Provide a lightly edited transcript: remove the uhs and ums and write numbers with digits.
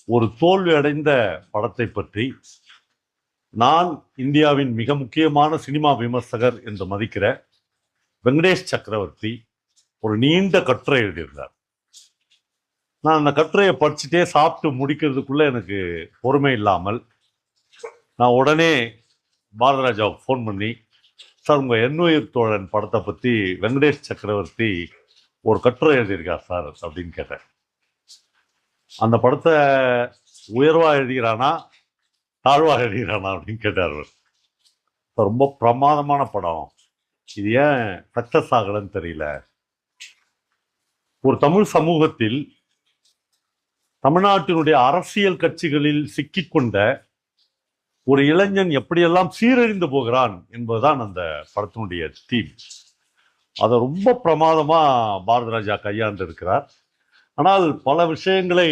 ஒரு தோல்வி அடைந்த படத்தை பற்றி நான் இந்தியாவின் மிக முக்கியமான சினிமா விமர்சகர் என்று மதிக்கிற வெங்கடேஷ் சக்கரவர்த்தி ஒரு நீண்ட கட்டுரை எழுதியிருந்தார். நான் அந்த கட்டுரையை படிச்சுட்டே சாப்பிட்டு முடிக்கிறதுக்குள்ள எனக்கு பொறுமை இல்லாமல் நான் உடனே பாரதராஜாவுக்கு ஃபோன் பண்ணி, சார் உங்கள் எண்ணுயிர் தோழன் படத்தை பற்றி வெங்கடேஷ் சக்கரவர்த்தி ஒரு கட்டுரை எழுதியிருக்கார் சார் அப்படின்னு கேட்டேன். அந்த படத்தை உயர்வா எழுதுகிறானா தாழ்வா எழுதுகிறானா அப்படின்னு கேட்டார். ரொம்ப பிரமாதமான படம், இது ஏன் சக்சஸ் ஆகலன்னு தெரியல. ஒரு தமிழ் சமூகத்தில் தமிழ்நாட்டினுடைய அரசியல் கட்சிகளில் சிக்கிக்கொண்ட ஒரு இளைஞன் எப்படியெல்லாம் சீரழிந்து போகிறான் என்பதுதான் அந்த படத்தினுடைய தீம். அதை ரொம்ப பிரமாதமா பாரதராஜா கையாண்டு இருக்கிறார். ஆனால் பல விஷயங்களை